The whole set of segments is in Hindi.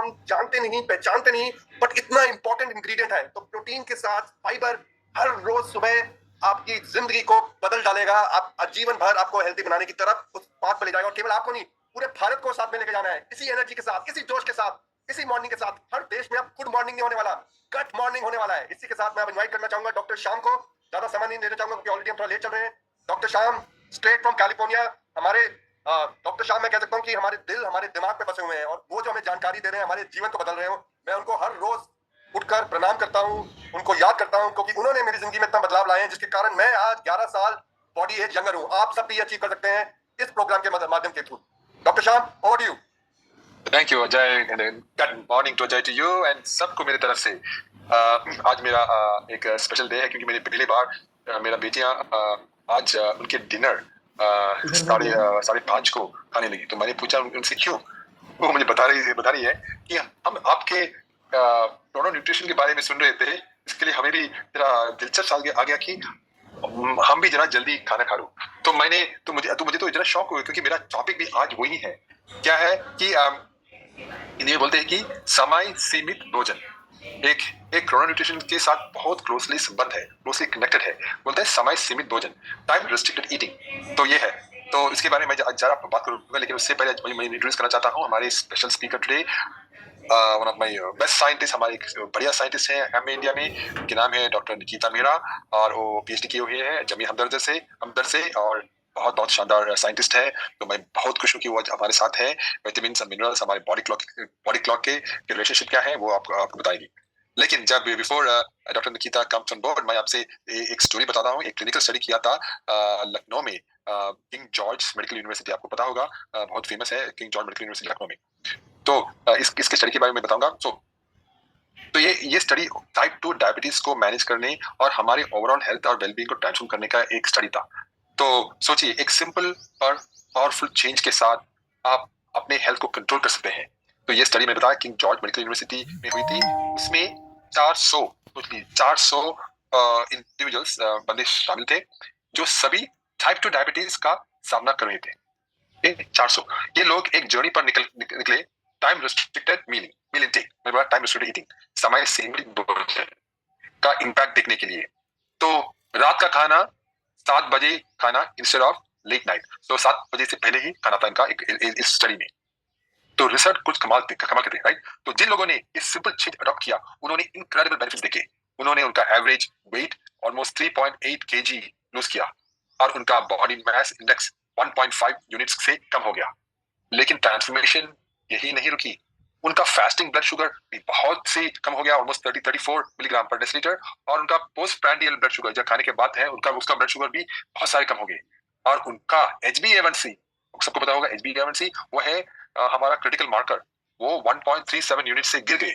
हम जानते नहीं, पहचानते नहीं, बट इतना इंपॉर्टेंट इंग्रेडिएंट है। तो प्रोटीन के साथ फाइबर हर रोज सुबह आपकी जिंदगी को बदल डालेगा। आप आजीवन भर आपको हेल्दी बनाने की तरफ उस बात पर ले जाएगा, और केवल आपको नहीं, पूरे भारत को साथ में लेके जाना है, इसी एनर्जी के साथ, इसी जोश के साथ, इसी मॉर्निंग के साथ। हर देश में अब गुड मॉर्निंग नहीं होने वाला, गट मॉर्निंग होने वाला है। इसी के साथ मैं अब इन्वाइट करना चाहूंगा डॉक्टर श्याम को। ज्यादा समय नहीं देना चाहूंगा क्योंकि ऑलरेडी हम थोड़ा लेट चल रहे हैं। Doctor Shyam straight from California, हमारे डॉक्टर श्याम, मैं कह सकता हूँ कि हमारे दिल, हमारे दिमाग पे बसे हुए हैं, और वो जो हमें जानकारी दे रहे हैं, हमारे जीवन को बदल रहे हो। मैं उनको हर रोज उठकर प्रणाम करता हूँ, उनको याद करता हूँ, क्योंकि उन्होंने मेरी जिंदगी में इतना बदलाव लाए हैं जिसके कारण मैं आज 11 साल बॉडी एज यंगर हूँ। आप सब भी अचीव कर सकते हैं इस प्रोग्राम के माध्यम के through. Doctor Shyam, over to you. Thank you Ajay, good morning to Ajay, to you and सबको मेरी तरफ से। आज मेरा एक स्पेशल डे है क्योंकि मेरी पहली बार मेरा बेटियां आज उनके डिनर 5:30 को खाने लगी। तो मैंने पूछा उनसे क्यों, वो मुझे बता रही है कि हम आपके प्रोनो न्यूट्रिशन के बारे में सुन रहे थे, इसके लिए हमें भी तेरा दिलचस्प आ गया कि हम भी जरा जल्दी खाना खा लो। तो मुझे तो जरा शौक हुआ क्योंकि मेरा टॉपिक भी आज वही है। क्या है कि इन्हें बोलते हैं कि समय सीमित भोजन एक क्रोनो न्यूट्रिशन के साथ बहुत क्लोजली संबंध है, क्लोजली कनेक्टेड है। बोलते हैं समय सीमित भोजन, टाइम रिस्ट्रिक्टेड ईटिंग। तो ये है, तो इसके बारे में जरा बात करूंगा, लेकिन उससे पहले मैं इंट्रोड्यूस करना चाहता हूँ हमारे special speaker today, one of my best scientist, हमारे एक बढ़िया साइंटिस्ट है हमें इंडिया में, उनके नाम है डॉक्टर निकिता मेहरा, और वो पीएचडी किए हुए हैं जमी हमदर्द से, और बहुत शानदार साइंटिस्ट है। तो मैं बहुत खुश हूँ कि वो हमारे साथ है। विटामिन्स और मिनरल्स, हमारे बॉडी क्लॉक के रिलेशनशिप क्या है वो आपको बताएगी। लेकिन जब before doctor Nikita comes on board, मैं आपसे एक स्टोरी बताता हूँ। एक क्लिनिकल स्टडी किया था लखनऊ में, किंग जॉर्ज मेडिकल यूनिवर्सिटी, आपको पता होगा, बहुत फेमस है king George medical university Lucknow में। तो इसके स्टडी के बारे में बताऊंगा। तो ये स्टडी टाइप 2 डायबिटीज को मैनेज करने और हमारे ओवरऑल हेल्थ और वेलबींग को ट्रांसफॉर्म करने का एक स्टडी था। तो सोचिए, एक सिंपल और पावरफुल चेंज के साथ आप अपने हेल्थ को कंट्रोल कर सकते हैं। तो ये स्टडी मैंने बताया किंग जॉर्ज मेडिकल यूनिवर्सिटी में हुई थी। उसमें 400 इंडिविजुअल्स, बंदे शामिल थे जो सभी टाइप 2 डायबिटीज का सामना कर रहे थे। 400 ये लोग एक जर्नी पर निकले, टाइम रिस्ट्रिक्टेड मील इंटेक, टाइम रिस्ट्रिक्टेड ईटिंग, समय सीमित भोजन का इंपैक्ट देखने के लिए। तो रात का खाना 7 बजे खाना इंस्टेड ऑफ लेट नाइट। तो 7 बजे से पहले ही खाना था इनका इस स्टडी में। तो रिसर्च कुछ कमाल के थे, राइट। तो जिन लोगों ने इस सिंपल चेंज अडॉप्ट किया, उन्होंने इनक्रेडिबल बेनिफिट्स देखे। उन्होंने उनका average weight almost 3.8 kg lose किया, और उनका बॉडी मास इंडेक्स 1.5 यूनिट्स से कम हो गया। लेकिन ट्रांसफॉर्मेशन यही नहीं रुकी, उनका फास्टिंग ब्लड शुगर भी बहुत से कम हो गया, ऑलमोस्ट 34 मिलीग्राम पर डेसिलीटर। और उनका पोस्ट प्रांडियल ब्लड शुगर, जब खाने के बाद है, उसका ब्लड शुगर भी बहुत सारे कम हो गए। और उनका HbA1c, सबको पता होगा HbA1c, वो है हमारा क्रिटिकल मार्कर, वो 1.37 यूनिट से गिर गए।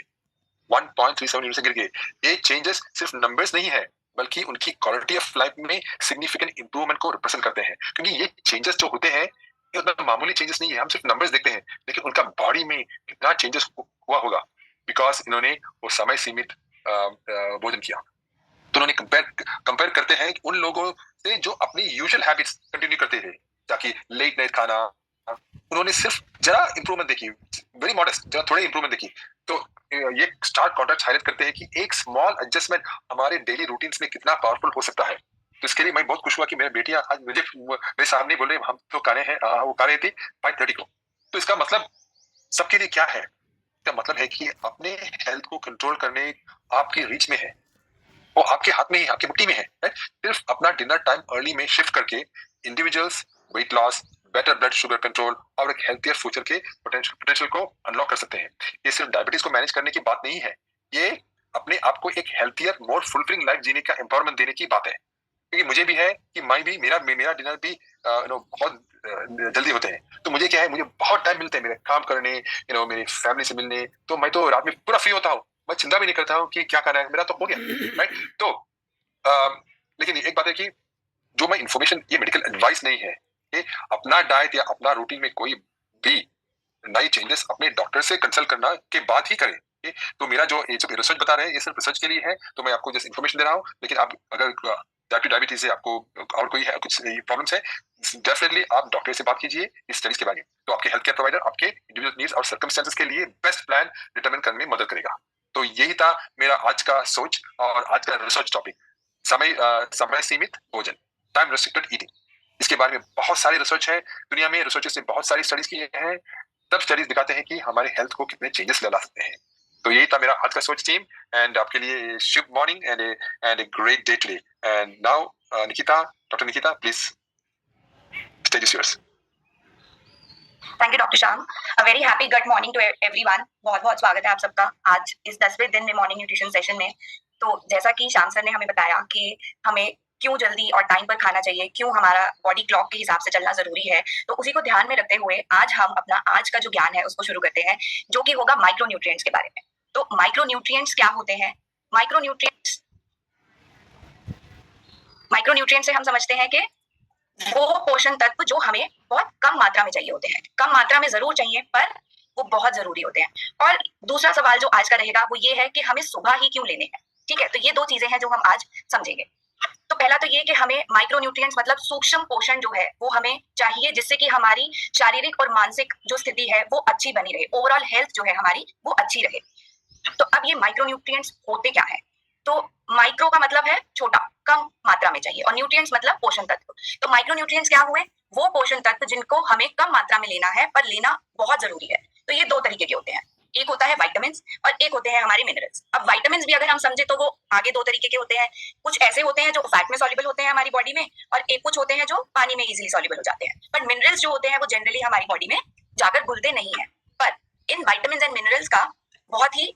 1.37 यूनिट से गिर गए। ये चेंजेस सिर्फ नंबर्स नहीं है, बल्कि उनकी क्वालिटी ऑफ लाइफ में सिग्निफिकेंट इंप्रूवमेंट को रिप्रेजेंट करते हैं। क्योंकि ये चेंजेस जो होते हैं, ये उतना मामूली चेंजेस नहीं है, हम सिर्फ नंबर्स देखते हैं, लेकिन उनका बॉडी में कितना चेंजेस हुआ होगा, बिकॉज इन्होंने वो समय सीमित भोजन किया। तो उन्होंने कंपेयर करते हैं उन लोगों से जो अपनी यूजुअल हैबिट्स कंटिन्यू करते थे, ताकि लेट नाइट खाना, उन्होंने सिर्फ जरा इंप्रूवमेंट देखी, वेरी मॉडेस्ट, जरा थोड़ी इंप्रूवमेंट देखी। तो ये स्टार्क कॉन्ट्रैक्ट हाईलाइट करते हैं कि एक स्मॉल एडजस्टमेंट हमारे डेली रूटीन्स में कितना पावरफुल हो सकता है। तो इसके लिए मैं बहुत खुश हुआ कि मेरी बेटियां आज मेरे सामने बोले हम तो खा रहे हैं, वो खा रहे थे 5:30 को। तो इसका मतलब सबके लिए क्या है? इसका मतलब है कि अपने हेल्थ को कंट्रोल करने आपकी रीच में है, वो आपके हाथ में ही, आपकी मुट्ठी में है। सिर्फ अपना डिनर टाइम अर्ली में शिफ्ट करके individuals weight loss, better blood sugar control और एक हेल्थियर फ्यूचर के पोटेंशियल को अनलॉक कर सकते हैं। ये सिर्फ डायबिटीज को मैनेज करने की बात नहीं है, ये अपने आप को एक हेल्थियर, मोर फुलफिलिंग लाइफ जीने का एम्पावरमेंट देने की बात है। क्योंकि मुझे भी है कि मैं भी, मेरा डिनर भी बहुत जल्दी होते हैं। तो मुझे क्या है, मुझे बहुत टाइम मिलता है मेरे काम करने, मेरी फैमिली से मिलने। तो मैं तो रात में पूरा फ्री होता हूँ, मैं चिंता भी नहीं करता हूँ कि क्या करना है, मेरा तो हो गया, राइट। तो लेकिन एक बात है कि जो मैं इन्फॉर्मेशन, ये मेडिकल एडवाइस नहीं है, ये अपना डाइट या अपना रूटीन में कोई भी नई चेंजेस अपने डॉक्टर से कंसल्ट करना के बाद ही करें। तो मेरा जो रिसर्च बता रहे हैं, ये सिर्फ रिसर्च के लिए है, तो मैं आपको जैसे इन्फॉर्मेशन दे रहा हूँ। लेकिन आप अगर टाइप 2 डायबिटीज है, आपको और कोई है कुछ प्रॉब्लम्स है, डेफिनेटली आप डॉक्टर से बात कीजिए इस स्टडीज के बारे में। तो आपके हेल्थ केयर प्रोवाइडर आपके इंडिविजुअल नीड्स और सर्कमस्टेंसेस के लिए बेस्ट प्लान डिटरमिन करने में मदद करेगा। तो यही था मेरा आज का सोच और आज का रिसर्च टॉपिक, समय सीमित भोजन, टाइम रेस्ट्रिक्टेड ईटिंग। इसके बारे में बहुत सारे रिसर्च है, दुनिया में रिसर्चर्स ने बहुत सारी स्टडीज किए हैं, सब स्टडीज दिखाते हैं कि हमारे हेल्थ को कितने चेंजेस ला सकते हैं। तो यही था मेरा आज का सोच टीम, एंड आपके लिए शुभ morning and a great day today. And now Nikita, doctor Nikita, please stage is yours. Thank you doctor Shyam. A very happy good morning to everyone. बहुत बहुत स्वागत है आप सबका आज इस 10वें दिन में मॉर्निंग न्यूट्रिशन सेशन में। तो जैसा कि श्याम सर ने हमें बताया कि हमें क्यों जल्दी और टाइम पर खाना चाहिए, क्यों हमारा बॉडी क्लॉक के हिसाब से चलना जरूरी है, तो उसी को ध्यान में रखते हुए आज हम अपना आज का जो ज्ञान है उसको शुरू करते हैं, जो कि होगा माइक्रोन्यूट्रिएंट्स के बारे में। तो माइक्रोन्यूट्रिएंट्स क्या होते हैं? माइक्रोन्यूट्रिएंट्स से हम समझते हैं कि वो पोषण तत्व जो हमें बहुत कम मात्रा में चाहिए होते हैं, कम मात्रा में जरूर चाहिए पर वो बहुत जरूरी होते हैं। और दूसरा सवाल जो आज का रहेगा वो ये है कि हमें सुबह ही क्यों लेने हैं। ठीक है, तो ये दो चीजें हैं जो हम आज समझेंगे। तो पहला तो ये कि हमें माइक्रोन्यूट्रिएंट्स मतलब सूक्ष्म पोषण जो है वो हमें चाहिए, जिससे कि हमारी शारीरिक और मानसिक जो स्थिति है वो अच्छी बनी रहे, ओवरऑल हेल्थ जो है हमारी वो अच्छी रहे। तो अब ये माइक्रोन्यूट्रिएंट्स होते क्या है? तो माइक्रो का मतलब है छोटा, कम मात्रा में चाहिए, और न्यूट्रिएंट्स मतलब पोषण तत्व। तो माइक्रोन्यूट्रिएंट्स क्या हुए? वो पोषण तत्व जिनको हमें कम मात्रा में लेना है पर लेना बहुत जरूरी है। तो ये दो तरीके के होते हैं, एक होता है विटामिन्स और एक होते हैं हमारे मिनरल्स। अब विटामिन्स भी अगर हम समझे तो वो आगे दो तरीके के होते हैं। कुछ ऐसे होते हैं जो फैट में सॉल्युबल होते हैं हमारी बॉडी में, और एक कुछ होते हैं जो पानी में इजीली सॉल्युबल हो जाते हैं। पर मिनरल्स जो होते हैं वो जनरली हमारी बॉडी में जाकर घुलते नहीं है। पर इन विटामिन्स एंड मिनरल्स का बहुत ही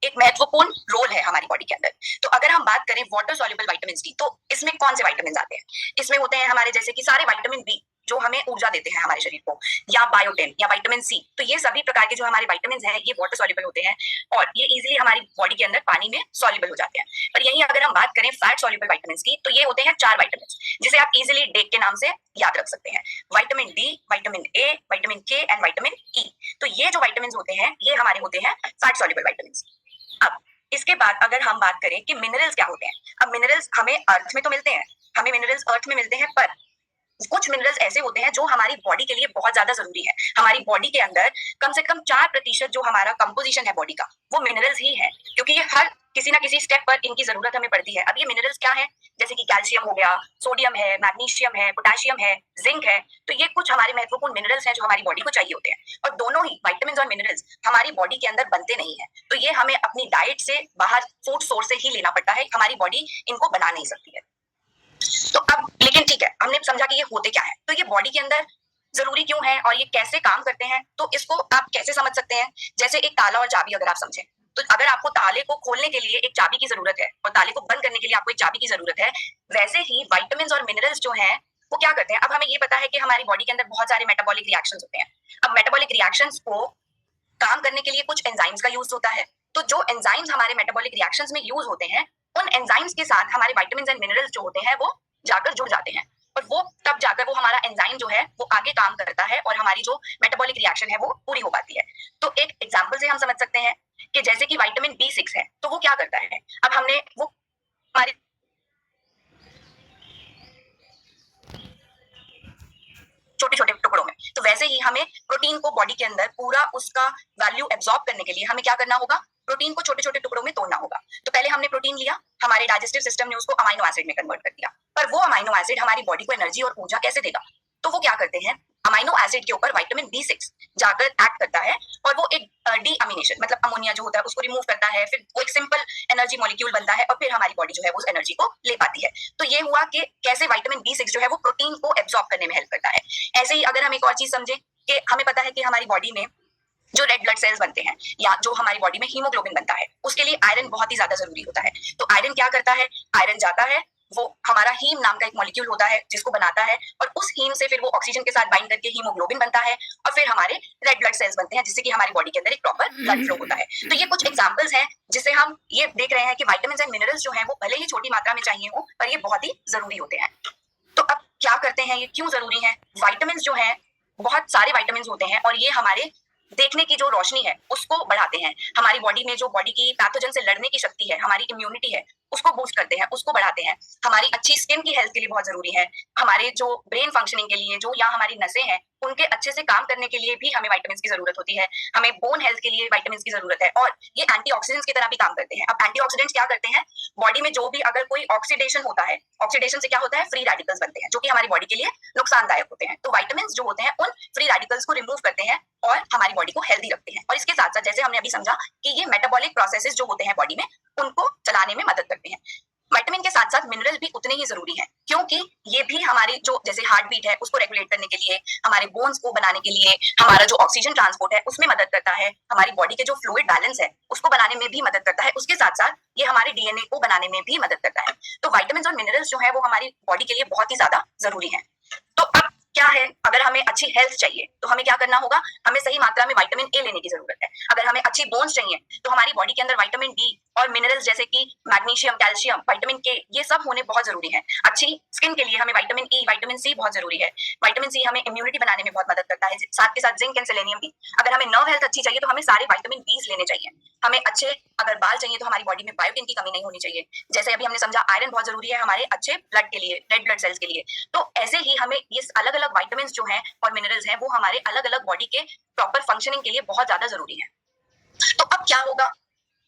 एक महत्वपूर्ण रोल है हमारी बॉडी के अंदर। तो अगर हम बात करें वाटर सॉल्युबल विटामिन्स की, तो इसमें कौन से विटामिन्स आते हैं? इसमें होते हैं हमारे जैसे कि सारे विटामिन बी जो हमें ऊर्जा देते हैं हमारे शरीर को, या बायोटिन या विटामिन सी। तो ये सभी प्रकार के जो हमारे विटामिन्स हैं ये वाटर सॉल्युबल होते हैं और ये इजीली हमारी बॉडी के अंदर पानी में सॉल्युबल हो जाते हैं। पर यहीं अगर हम बात करें फैट सॉल्युबल विटामिन्स की, तो ये होते हैं 4 विटामिन्स जिसे आप इजीली डेक के नाम से याद रख सकते हैं। Vitamin D, vitamin A, vitamin के एंड विटामिन ई। तो ये जो विटामिन्स होते हैं ये हमारे होते हैं फैट सॉल्युबल विटामिन्स। अब इसके बाद अगर हम बात करें कि मिनरल्स क्या होते हैं, अब मिनरल्स हमें अर्थ में तो मिलते हैं, हमें मिनरल्स अर्थ में मिलते हैं, पर कुछ मिनरल्स ऐसे होते हैं जो हमारी बॉडी के लिए बहुत ज्यादा जरूरी है। हमारी बॉडी के अंदर कम से कम 4% जो हमारा कंपोजिशन है बॉडी का वो मिनरल्स ही है, क्योंकि ये हर किसी ना किसी स्टेप पर इनकी जरूरत हमें पड़ती है। अब ये मिनरल्स क्या है? जैसे कि कैल्शियम हो गया, सोडियम है, मैग्नीशियम है, पोटेशियम है, जिंक है। तो ये कुछ हमारे महत्वपूर्ण मिनरल्स हैं जो हमारी बॉडी को चाहिए होते हैं, और दोनों ही विटामिन्स और मिनरल्स हमारी बॉडी के अंदर बनते नहीं है। तो ये हमें अपनी डाइट से, बाहर फूड सोर्स से ही लेना पड़ता है, हमारी बॉडी इनको बना नहीं सकती है। तो अब लेकिन ठीक है, हमने समझा कि ये होते क्या है, तो ये बॉडी के अंदर जरूरी क्यों है और ये कैसे काम करते हैं, तो इसको आप कैसे समझ सकते हैं? जैसे एक ताला और चाबी अगर आप समझें, तो अगर आपको ताले को खोलने के लिए एक चाबी की जरूरत है और ताले को बंद करने के लिए आपको एक चाबी की जरूरत है, वैसे ही विटामिन्स और मिनरल्स जो हैं वो क्या करते हैं? अब हमें ये पता है कि हमारी बॉडी के अंदर बहुत सारे मेटाबॉलिक रिएक्शंस होते हैं। अब मेटाबॉलिक रिएक्शंस को काम करने के लिए कुछ एंजाइम्स का यूज होता है। तो जो एंजाइम्स हमारे मेटाबॉलिक रिएक्शंस में यूज होते हैं, उन एंजाइम्स के साथ हमारे विटामिन्स एंड मिनरल्स जो होते हैं वो जाकर जुड़ जाते हैं, और वो तब जाकर वो हमारा एंजाइम जो है वो आगे काम करता है और हमारी जो मेटाबॉलिक रिएक्शन है वो पूरी हो पाती है। तो एक एग्जांपल से हम समझ सकते हैं कि जैसे कि विटामिन B6 है, तो वो क्या करता है? अब हमने वो हमारे छोटे छोटे टुकड़ों में, तो वैसे ही हमें प्रोटीन को बॉडी के अंदर पूरा उसका वैल्यू एब्जॉर्ब करने के लिए हमें क्या करना होगा? प्रोटीन को छोटे छोटे टुकड़ों में तोड़ना होगा। तो पहले हमने प्रोटीन लिया, हमारे डाइजेस्टिव सिस्टम ने उसको अमाइनो एसिड में कन्वर्ट कर दिया, पर वो अमाइनो एसिड हमारी बॉडी को एनर्जी और ऊर्जा कैसे देगा? तो वो क्या करते हैं? अमाइनो एसिड के ऊपर विटामिन B6 जाकर एक्ट करता है और वो एक डी अमीनेशन मतलब अमोनिया जो होता है उसको रिमूव करता है, फिर वो एक सिंपल एनर्जी मॉलिक्यूल बनता है और फिर हमारी बॉडी जो है उस एनर्जी को ले पाती है। तो ये हुआ कि कैसे विटामिन B6 जो है वो प्रोटीन को एब्जॉर्ब करने में हेल्प करता है। ऐसे ही अगर हम एक और चीज समझे कि हमें पता है कि हमारी बॉडी में जो रेड ब्लड सेल्स बनते हैं या जो हमारी बॉडी में हीमोग्लोबिन बनता है, उसके लिए आयरन बहुत ही ज्यादा जरूरी होता है। तो आयरन क्या करता है? आयरन जाता है, वो हमारा हीम नाम का एक मॉलिक्यूल होता है जिसको बनाता है, और उस हीम से फिर वो ऑक्सीजन के साथ बाइंड करके हीमोग्लोबिन बनता है, और फिर हमारे रेड ब्लड सेल्स बनते हैं जिससे कि हमारी बॉडी के अंदर एक प्रॉपर ब्लड फ्लो होता है। तो ये कुछ एग्जांपल्स हैं जिससे हम ये देख रहे हैं कि विटामिन्स एंड मिनरल्स जो हैं वो भले ही छोटी मात्रा में चाहिए हो, पर ये बहुत ही जरूरी होते हैं। तो अब क्या करते हैं, ये क्यों जरूरी है? विटामिन्स जो हैं, बहुत सारे विटामिन्स होते हैं और ये हमारे देखने की जो रोशनी है उसको बढ़ाते हैं। हमारी बॉडी में जो बॉडी की पैथोजन से लड़ने की शक्ति है, हमारी इम्यूनिटी है, उसको बूस्ट करते हैं, उसको बढ़ाते हैं। हमारी अच्छी स्किन की हेल्थ के लिए बहुत जरूरी है। हमारे जो ब्रेन फंक्शनिंग के लिए, जो या हमारी नसें हैं उनके अच्छे से काम करने के लिए भी हमें विटामिन की जरूरत होती है। हमें बोन हेल्थ के लिए विटामिन की जरूरत है और ये एंटीऑक्सीडेंट्स की तरह भी काम करते हैं। अब एंटीऑक्सीडेंट्स क्या करते हैं, बॉडी में जो भी अगर कोई ऑक्सीडेशन होता है, ऑक्सीडेशन से क्या होता है, फ्री रेडिकल्स बनते हैं जो कि हमारी बॉडी के लिए नुकसानदायक होते हैं। तो विटामिन जो होते हैं उन फ्री रेडिकल्स को रिमूव करते हैं और हमारी बॉडी को हेल्दी रखते हैं। और इसके साथ साथ जैसे हमने अभी समझा कि ये मेटाबॉलिक प्रोसेसेस जो होते हैं बॉडी में उनको चलाने में मदद करते हैं। विटामिन के साथ साथ मिनरल भी उतने ही जरूरी हैं, क्योंकि ये भी हमारी जो जैसे हार्ट बीट है उसको रेगुलेट करने के लिए, हमारे बोन्स को बनाने के लिए, हमारा जो ऑक्सीजन ट्रांसपोर्ट है उसमें मदद करता है, हमारी बॉडी के जो फ्लूइड बैलेंस है उसको बनाने में भी मदद करता है। उसके साथ साथ ये हमारे डीएनए को बनाने में भी मदद करता है। तो विटामिन और मिनरल्स जो है वो हमारी बॉडी के लिए बहुत ही ज्यादा जरूरी है। तो अब क्या है, अगर हमें अच्छी हेल्थ चाहिए तो हमें क्या करना होगा, हमें सही मात्रा में विटामिन ए लेने की जरूरत है। अगर हमें अच्छी बोन्स चाहिए तो हमारी बॉडी के अंदर विटामिन डी और मिनरल्स जैसे कि मैग्नीशियम, कैल्शियम, विटामिन के, ये सब होने बहुत जरूरी है। अच्छी स्किन के लिए हमें विटामिन ई, विटामिन सी बहुत जरूरी है। विटामिन सी हमें इम्यूनिटी बनाने में बहुत मदद करता है, साथ के साथ जिंक एंड सेलेनियम भी। अगर हमें नर्व हेल्थ अच्छी चाहिए तो हमें सारे विटामिन बीज लेने चाहिए। हमें अच्छे अगर बाल चाहिए तो हमारी बॉडी में बायोटिन की कमी नहीं होनी चाहिए। जैसे अभी हमने समझा आयरन बहुत जरूरी है हमारे अच्छे ब्लड के लिए, रेड ब्लड सेल्स के लिए। तो ऐसे ही हमें ये अलग अलग विटामिन जो हैं और मिनरल्स हैं वो हमारे अलग अलग बॉडी के प्रॉपर फंक्शनिंग के लिए बहुत ज्यादा जरूरी है। तो अब क्या होगा,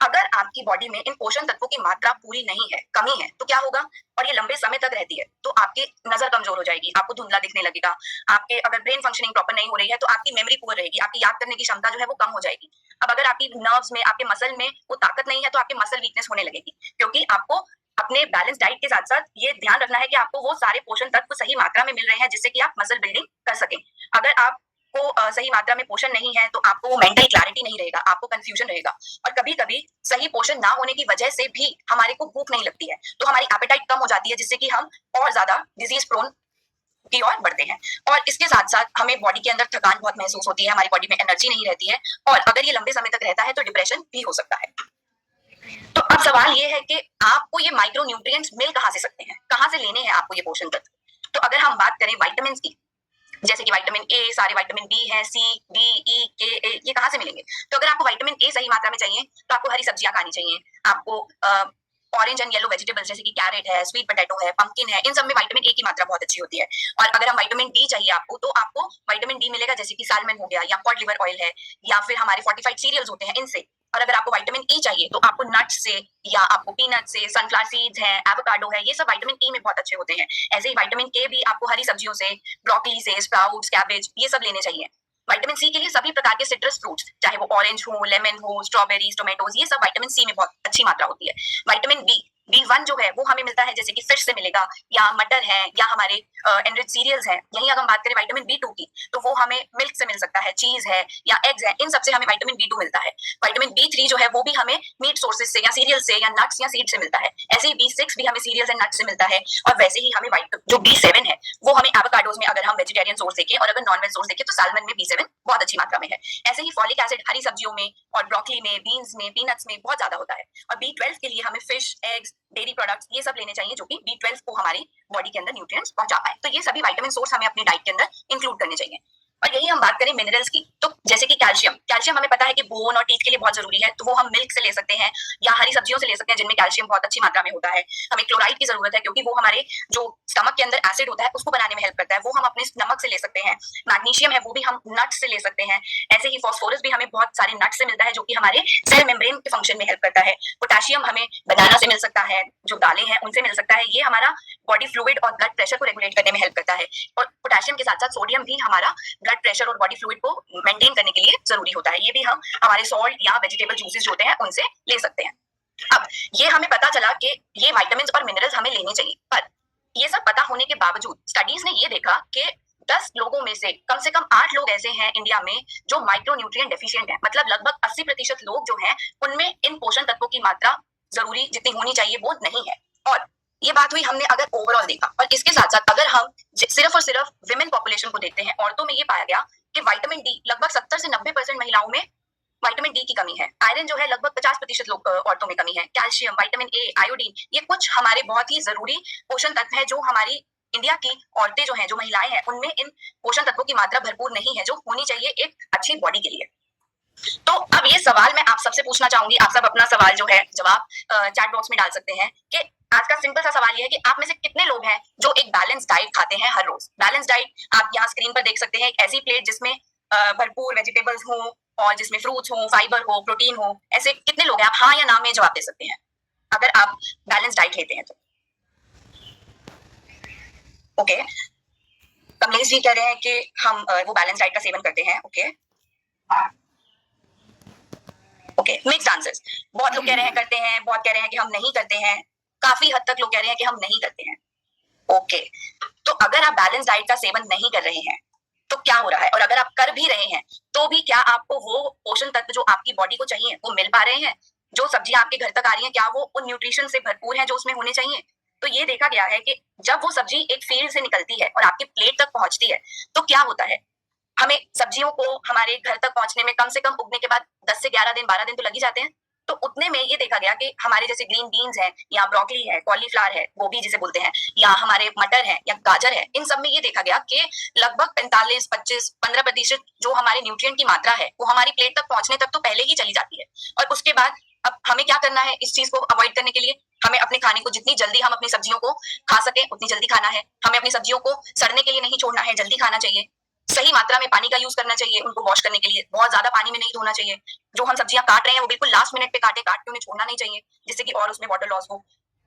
अगर आपकी बॉडी में इन पोषण तत्वों की मात्रा पूरी नहीं है, कमी है, तो क्या होगा, और ये लंबे समय तक रहती है तो आपकी नजर कमजोर हो जाएगी, आपको धुंधला दिखने लगेगा। आपके अगर ब्रेन फंक्शनिंग प्रॉपर नहीं हो रही है तो आपकी मेमोरी पुअर रहेगी, आपकी याद करने की क्षमता जो है वो कम हो जाएगी। अब अगर आपकी नर्व्स में, आपके मसल में वो ताकत नहीं है तो आपकी मसल वीकनेस होने लगेगी, क्योंकि आपको अपने बैलेंस डाइट के साथ साथ ये ध्यान रखना है कि आपको वो सारे पोषण तत्व सही मात्रा में मिल रहे हैं जिससे कि आप मसल बिल्डिंग कर सकें। अगर आप को सही मात्रा में पोषण नहीं है तो आपको मेंटल क्लैरिटी नहीं रहेगा, आपको कंफ्यूजन रहेगा। और कभी कभी सही पोषण ना होने की वजह से भी हमारे को भूख नहीं लगती है, तो हमारी एपेटाइट कम हो जाती है जिससे कि हम और ज्यादा डिजीज प्रोन की ओर बढ़ते हैं। और इसके साथ साथ हमें बॉडी के अंदर थकान बहुत महसूस होती है, हमारी बॉडी में एनर्जी नहीं रहती है, और अगर ये लंबे समय तक रहता है तो डिप्रेशन भी हो सकता है। तो अब सवाल ये है कि आपको ये माइक्रो न्यूट्रिएंट्स मिल कहाँ से सकते हैं, कहाँ से लेने हैं आपको ये पोषण तत्व। तो अगर हम बात करें विटामिन की, जैसे कि विटामिन ए, सारे विटामिन बी है, सी, डी, ई, के, ए, ये कहाँ से मिलेंगे। तो अगर आपको विटामिन ए सही मात्रा में चाहिए तो आपको हरी सब्जियां खानी चाहिए, आपको ऑरेंज एंड येलो वेजिटेबल्स जैसे कि कैरेट है, स्वीट पोटैटो है, पंपकिन है, इन सब में विटामिन ए की मात्रा बहुत अच्छी होती है। और अगर हम विटामिन डी चाहिए आपको तो आपको विटामिन डी मिलेगा जैसे कि सालमन हो गया, या कॉड लिवर ऑयल है, या फिर हमारे फोर्टिफाइड सीरियल्स होते हैं इनसे। और अगर आपको विटामिन ई चाहिए तो आपको नट्स से, या आपको पीनट से, सनफ्लावर सीड्स हैं, एवोकाडो है, ये सब विटामिन ई में बहुत अच्छे होते हैं। ऐसे ही विटामिन के भी आपको हरी सब्जियों से, ब्रोकली से, स्प्राउट्स, कैबेज, ये सब लेने चाहिए। विटामिन सी के लिए सभी प्रकार के सिट्रस फ्रूट्स, चाहे वो ऑरेंज हो, लेमन हो, स्ट्रॉबेरीज, टोमेटोज, ये सब विटामिन सी में बहुत अच्छी मात्रा होती है। विटामिन बी1 जो है वो हमें मिलता है जैसे कि फिश से मिलेगा, या मटर है, या हमारे एनरिच सीरियल्स हैं। यही अगर हम बात करें विटामिन बी2 की तो वो हमें मिल्क से मिल सकता है, चीज है या एग्स है, इन सबसे हमें विटामिन बी2 मिलता है। विटामिन बी3 जो है वो भी हमें मीट सोर्सेज से, या सीरियल से, या नट्स या सीड से मिलता है। ऐसे ही बी6 भी हमें सीरियल्स एंड नट्स से मिलता है। और वैसे ही हमें जो बी7 है वो हमें एवोकाडोज में, अगर हम वेजिटेरियन सोर्स देखें, और अगर नॉन वेज सोर्स देखें तो सालमन में बी7 बहुत अच्छी मात्रा में है। ऐसे ही फॉलिक एसिड हरी सब्जियों में, और ब्रोकली में, बीन्स में, पीनट्स में बहुत ज्यादा होता है। और बी12 के लिए हमें फिश, एग्स, डेयरी प्रोडक्ट्स, ये सब लेने चाहिए जो कि बी12 को हमारी बॉडी के अंदर न्यूट्रिएंट्स पहुंचा पाए। तो ये सभी विटामिन सोर्स हमें अपनी डाइट के अंदर इंक्लूड करने चाहिए। और यही हम बात करें मिनरल्स की, तो जैसे कि कैल्शियम हमें पता है कि बोन और टीथ के लिए बहुत जरूरी है, तो वो हम मिल्क से ले सकते हैं या हरी सब्जियों से ले सकते हैं जिनमें कैल्शियम बहुत अच्छी मात्रा में होता है। हमें क्लोराइड की जरूरत है क्योंकि वो हमारे जो स्टमक के अंदर एसिड होता है उसको बनाने में हेल्प करता है, वो हम अपने नमक से ले सकते हैं। मैग्नीशियम है वो भी हम नट्स से ले सकते हैं। ऐसे ही फास्फोरस भी हमें बहुत सारे नट्स से मिलता है जो कि हमारे सेल मेम्ब्रेन के फंक्शन में हेल्प करता है। पोटेशियम हमें बनाना से मिल सकता है, जो दालें हैं उनसे मिल सकता है, ये हमारा बॉडी फ्लूइड और ब्लड प्रेशर को रेगुलेट करने में हेल्प करता है। और पोटेशियम के साथ साथ सोडियम भी हमारा ब्लड प्रेशर और बॉडी फ्लूइड को मेंटेन करने के लिए जरूरी होता है। ये भी हम हमारे सॉल्ट या वेजिटेबल जूसेस जो होते हैं उनसे ले सकते हैं। अब ये हमें पता चला कि ये विटामिन और मिनरल्स हमें लेने चाहिए, पर ये सब पता होने के बावजूद स्टडीज ने ये देखा कि 10 लोगों में से कम 8 लोग ऐसे हैं इंडिया में जो माइक्रोन्यूट्रिएंट डेफिशिएंट हैं। मतलब लगभग 80% लोग जो हैं उनमें इन पोषण तत्वों की मात्रा जरूरी जितनी होनी चाहिए वो नहीं है। और ये बात हुई हमने अगर ओवरऑल देखा, और इसके साथ साथ अगर हम सिर्फ और सिर्फ विमेन पॉपुलेशन को देखते हैं, औरतों में ये पाया गया कि विटामिन डी लगभग 70 से 90% महिलाओं में विटामिन डी की कमी है। आयरन जो है लगभग 50% औरतों में कमी है। कैल्शियम, विटामिन ए, आयोडीन, ये कुछ हमारे बहुत ही जरूरी पोषण तत्व है जो हमारी इंडिया की औरतें जो हैं, जो महिलाएं हैं, उनमें इन पोषण तत्वों की मात्रा भरपूर नहीं है जो होनी चाहिए एक अच्छी बॉडी के लिए। तो अब ये सवाल मैं आप सबसे पूछना चाहूंगी, आप सब अपना सवाल जो है जवाब चैट बॉक्स में डाल सकते हैं कि आज का सिंपल सा सवाल ये है कि आप में से कितने लोग हैं जो एक बैलेंस डाइट खाते हैं हर रोज। बैलेंस डाइट आप यहाँ स्क्रीन पर देख सकते हैं, एक ऐसी प्लेट जिसमें भरपूर वेजिटेबल्स हो और जिसमें फ्रूट्स हो, फाइबर हो, प्रोटीन हो। ऐसे कितने लोग हैं? आप हाँ या ना में जवाब दे सकते हैं अगर आप बैलेंस डाइट लेते हैं तो। ओके, कमलेश जी कह रहे हैं कि हम वो बैलेंस डाइट का सेवन करते हैं। Okay okay, mixed answers. बहुत लोग कह रहे हैं करते हैं, बहुत कह रहे हैं कि हम नहीं करते हैं, काफी हद तक लोग कह रहे हैं कि हम नहीं करते हैं। ओके, तो अगर आप बैलेंस डाइट का सेवन नहीं कर रहे हैं तो क्या हो रहा है, और अगर आप कर भी रहे हैं तो भी क्या आपको वो पोषण तत्व जो आपकी बॉडी को चाहिए वो मिल पा रहे हैं? जो सब्जियां आपके घर तक आ रही हैं क्या वो उन न्यूट्रिशन से भरपूर है जो उसमें होने चाहिए? तो ये देखा गया है कि जब वो सब्जी एक फील्ड से निकलती है और आपके प्लेट तक पहुंचती है तो क्या होता है, हमें सब्जियों को हमारे घर तक पहुंचने में कम से कम उगने के बाद 10 से 11 दिन 12 दिन तो लग ही जाते हैं। तो उतने में ये देखा गया कि हमारे जैसे ग्रीन बीन्स है या ब्रोकली है, कॉलीफ्लावर है, गोभी जिसे बोलते हैं, या हमारे मटर है या गाजर है, इन सब में ये देखा गया कि लगभग 45, 25, 15% जो हमारे न्यूट्रिएंट की मात्रा है वो हमारी प्लेट तक पहुंचने तक तो पहले ही चली जाती है। और उसके बाद अब हमें क्या करना है इस चीज को अवॉइड करने के लिए? हमें अपने खाने को जितनी जल्दी हम अपनी सब्जियों को खा सके उतनी जल्दी खाना है। हमें अपनी सब्जियों को सड़ने के लिए नहीं छोड़ना है, जल्दी खाना चाहिए। सही मात्रा में पानी का यूज करना चाहिए उनको वॉश करने के लिए, बहुत ज्यादा पानी में नहीं धोना चाहिए। जो हम सब्जियां काट रहे हैं वो बिल्कुल लास्ट मिनट पे काट के उन्हें छोड़ना नहीं चाहिए जिससे कि और उसमें वाटर लॉस हो।